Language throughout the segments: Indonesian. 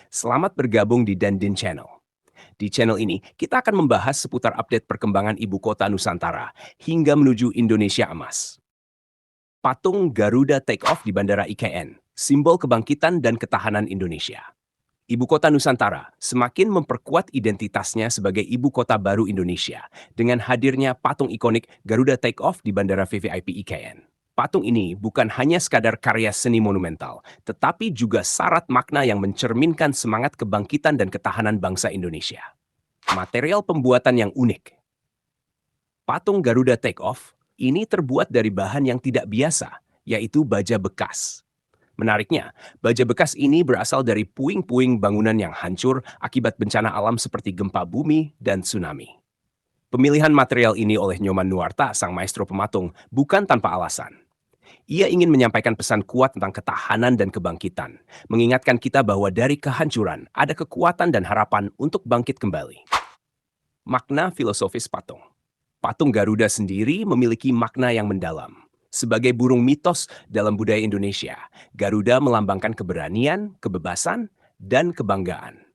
Selamat bergabung di Dandin Channel. Di channel ini, kita akan membahas seputar update perkembangan ibu kota Nusantara hingga menuju Indonesia Emas. Patung Garuda Take Off di Bandara IKN, simbol kebangkitan dan ketahanan Indonesia. Ibu kota Nusantara semakin memperkuat identitasnya sebagai ibu kota baru Indonesia dengan hadirnya patung ikonik Garuda Take Off di Bandara VVIP IKN. Patung ini bukan hanya sekadar karya seni monumental, tetapi juga syarat makna yang mencerminkan semangat kebangkitan dan ketahanan bangsa Indonesia. Material pembuatan yang unik. Patung Garuda Take Off ini terbuat dari bahan yang tidak biasa, yaitu baja bekas. Menariknya, baja bekas ini berasal dari puing-puing bangunan yang hancur akibat bencana alam seperti gempa bumi dan tsunami. Pemilihan material ini oleh Nyoman Nuarta, sang maestro pematung, bukan tanpa alasan. Ia ingin menyampaikan pesan kuat tentang ketahanan dan kebangkitan, mengingatkan kita bahwa dari kehancuran ada kekuatan dan harapan untuk bangkit kembali. Makna filosofis patung. Patung Garuda sendiri memiliki makna yang mendalam. Sebagai burung mitos dalam budaya Indonesia, Garuda melambangkan keberanian, kebebasan, dan kebanggaan.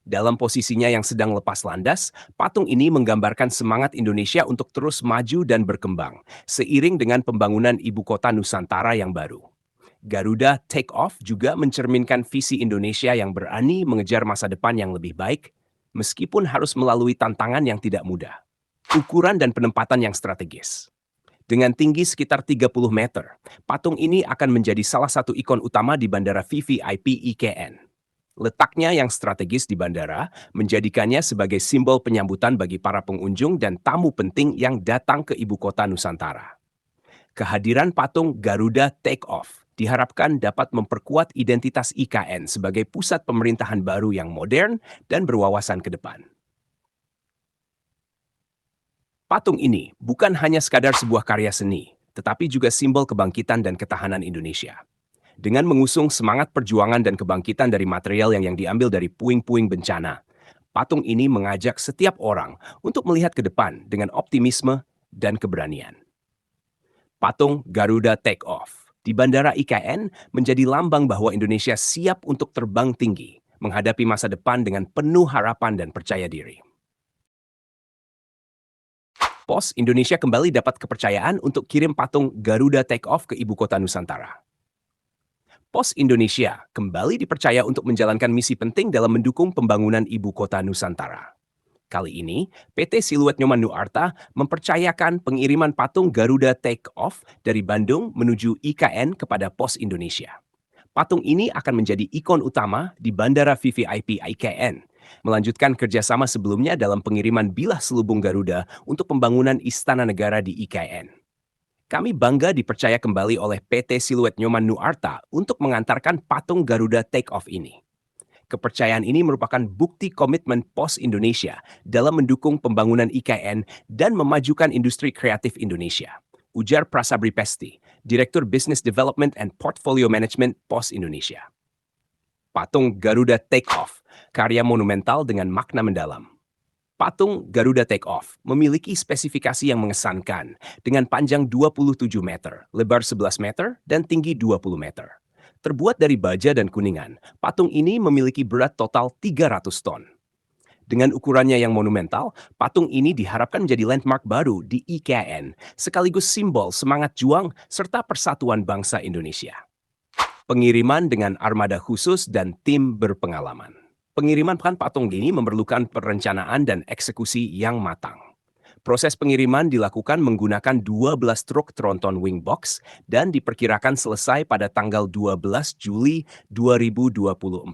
Dalam posisinya yang sedang lepas landas, patung ini menggambarkan semangat Indonesia untuk terus maju dan berkembang, seiring dengan pembangunan ibu kota Nusantara yang baru. Garuda Take Off juga mencerminkan visi Indonesia yang berani mengejar masa depan yang lebih baik, meskipun harus melalui tantangan yang tidak mudah. Ukuran dan penempatan yang strategis. Dengan tinggi sekitar 30 meter, patung ini akan menjadi salah satu ikon utama di Bandara VVIP IKN. Letaknya yang strategis di bandara menjadikannya sebagai simbol penyambutan bagi para pengunjung dan tamu penting yang datang ke ibu kota Nusantara. Kehadiran patung Garuda Take Off diharapkan dapat memperkuat identitas IKN sebagai pusat pemerintahan baru yang modern dan berwawasan ke depan. Patung ini bukan hanya sekadar sebuah karya seni, tetapi juga simbol kebangkitan dan ketahanan Indonesia. Dengan mengusung semangat perjuangan dan kebangkitan dari material yang diambil dari puing-puing bencana, patung ini mengajak setiap orang untuk melihat ke depan dengan optimisme dan keberanian. Patung Garuda Take Off di Bandara IKN menjadi lambang bahwa Indonesia siap untuk terbang tinggi, menghadapi masa depan dengan penuh harapan dan percaya diri. Pos Indonesia kembali dapat kepercayaan untuk kirim patung Garuda Take Off ke ibu kota Nusantara. Pos Indonesia kembali dipercaya untuk menjalankan misi penting dalam mendukung pembangunan ibu kota Nusantara. Kali ini, PT Siluet Nyoman Nuarta mempercayakan pengiriman patung Garuda Take Off dari Bandung menuju IKN kepada Pos Indonesia. Patung ini akan menjadi ikon utama di Bandara VVIP IKN, melanjutkan kerjasama sebelumnya dalam pengiriman bilah selubung Garuda untuk pembangunan Istana Negara di IKN. Kami bangga dipercaya kembali oleh PT Siluet Nyoman Nuarta untuk mengantarkan patung Garuda Take Off ini. Kepercayaan ini merupakan bukti komitmen Pos Indonesia dalam mendukung pembangunan IKN dan memajukan industri kreatif Indonesia. Ujar Prasabri Pesti, Direktur Business Development and Portfolio Management Pos Indonesia. Patung Garuda Take Off, karya monumental dengan makna mendalam. Patung Garuda Take Off memiliki spesifikasi yang mengesankan dengan panjang 27 meter, lebar 11 meter, dan tinggi 20 meter. Terbuat dari baja dan kuningan, patung ini memiliki berat total 300 ton. Dengan ukurannya yang monumental, patung ini diharapkan menjadi landmark baru di IKN, sekaligus simbol semangat juang serta persatuan bangsa Indonesia. Pengiriman dengan armada khusus dan tim berpengalaman. Pengiriman patung ini memerlukan perencanaan dan eksekusi yang matang. Proses pengiriman dilakukan menggunakan 12 truk tronton Wingbox dan diperkirakan selesai pada tanggal 12 Juli 2024.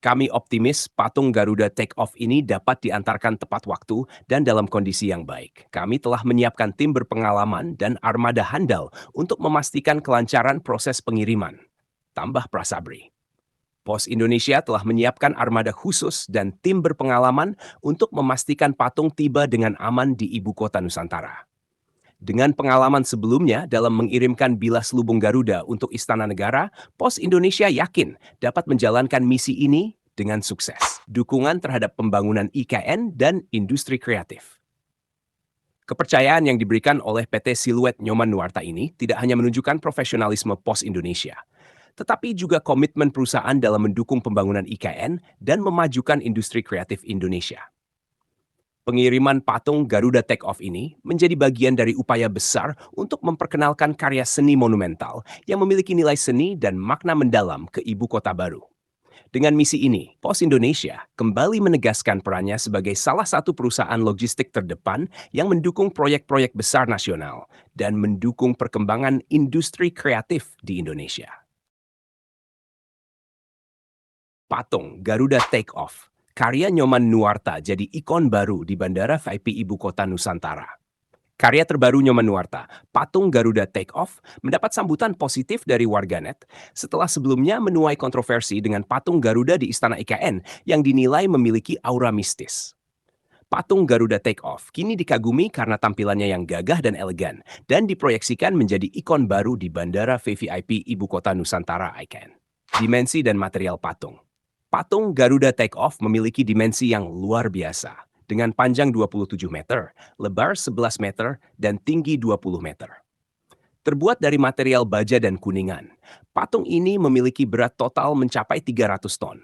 Kami optimis patung Garuda Take Off ini dapat diantarkan tepat waktu dan dalam kondisi yang baik. Kami telah menyiapkan tim berpengalaman dan armada handal untuk memastikan kelancaran proses pengiriman. Tambah Prasabri. Pos Indonesia telah menyiapkan armada khusus dan tim berpengalaman untuk memastikan patung tiba dengan aman di ibu kota Nusantara. Dengan pengalaman sebelumnya dalam mengirimkan bilah selubung Garuda untuk Istana Negara, Pos Indonesia yakin dapat menjalankan misi ini dengan sukses. Dukungan terhadap pembangunan IKN dan industri kreatif. Kepercayaan yang diberikan oleh PT Siluet Nyoman Nuarta ini tidak hanya menunjukkan profesionalisme Pos Indonesia, tetapi juga komitmen perusahaan dalam mendukung pembangunan IKN dan memajukan industri kreatif Indonesia. Pengiriman patung Garuda Take Off ini menjadi bagian dari upaya besar untuk memperkenalkan karya seni monumental yang memiliki nilai seni dan makna mendalam ke ibu kota baru. Dengan misi ini, Pos Indonesia kembali menegaskan perannya sebagai salah satu perusahaan logistik terdepan yang mendukung proyek-proyek besar nasional dan mendukung perkembangan industri kreatif di Indonesia. Patung Garuda Take Off, karya Nyoman Nuarta jadi ikon baru di Bandara VIP Ibu Kota Nusantara. Karya terbaru Nyoman Nuarta, Patung Garuda Take Off, mendapat sambutan positif dari warganet setelah sebelumnya menuai kontroversi dengan patung Garuda di Istana IKN yang dinilai memiliki aura mistis. Patung Garuda Take Off kini dikagumi karena tampilannya yang gagah dan elegan dan diproyeksikan menjadi ikon baru di Bandara VVIP Ibu Kota Nusantara IKN. Dimensi dan material patung. Patung Garuda Take Off memiliki dimensi yang luar biasa, dengan panjang 27 meter, lebar 11 meter, dan tinggi 20 meter. Terbuat dari material baja dan kuningan, patung ini memiliki berat total mencapai 300 ton.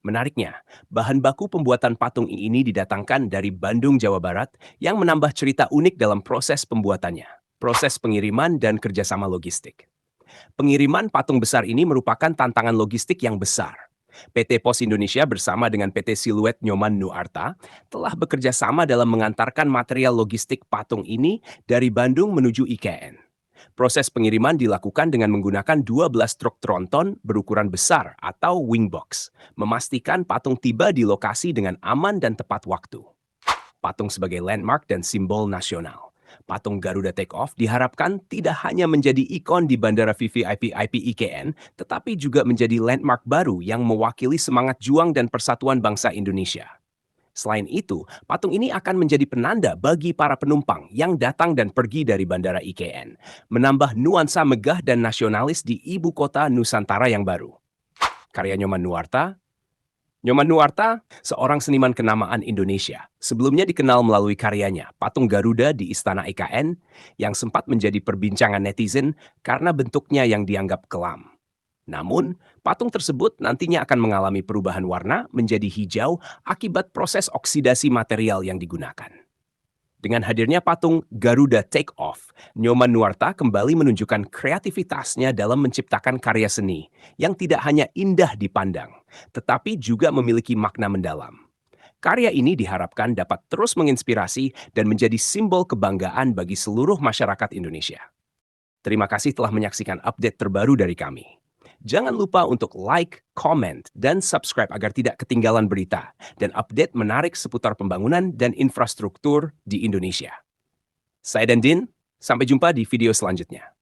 Menariknya, bahan baku pembuatan patung ini didatangkan dari Bandung, Jawa Barat, yang menambah cerita unik dalam proses pembuatannya, proses pengiriman dan kerjasama logistik. Pengiriman patung besar ini merupakan tantangan logistik yang besar. PT Pos Indonesia bersama dengan PT Siluet Nyoman Nuarta telah bekerja sama dalam mengantarkan material logistik patung ini dari Bandung menuju IKN. Proses pengiriman dilakukan dengan menggunakan 12 truk tronton berukuran besar atau wingbox, memastikan patung tiba di lokasi dengan aman dan tepat waktu. Patung sebagai landmark dan simbol nasional. Patung Garuda Take Off diharapkan tidak hanya menjadi ikon di Bandara VVIP IKN, tetapi juga menjadi landmark baru yang mewakili semangat juang dan persatuan bangsa Indonesia. Selain itu, patung ini akan menjadi penanda bagi para penumpang yang datang dan pergi dari Bandara IKN, menambah nuansa megah dan nasionalis di ibu kota Nusantara yang baru. Karya Nyoman Nuarta. Nyoman Nuarta, seorang seniman kenamaan Indonesia, sebelumnya dikenal melalui karyanya Patung Garuda di Istana IKN yang sempat menjadi perbincangan netizen karena bentuknya yang dianggap kelam. Namun, patung tersebut nantinya akan mengalami perubahan warna menjadi hijau akibat proses oksidasi material yang digunakan. Dengan hadirnya patung Garuda Take Off, Nyoman Nuarta kembali menunjukkan kreativitasnya dalam menciptakan karya seni yang tidak hanya indah dipandang, tetapi juga memiliki makna mendalam. Karya ini diharapkan dapat terus menginspirasi dan menjadi simbol kebanggaan bagi seluruh masyarakat Indonesia. Terima kasih telah menyaksikan update terbaru dari kami. Jangan lupa untuk like, comment, dan subscribe agar tidak ketinggalan berita dan update menarik seputar pembangunan dan infrastruktur di Indonesia. Saya Dandin, sampai jumpa di video selanjutnya.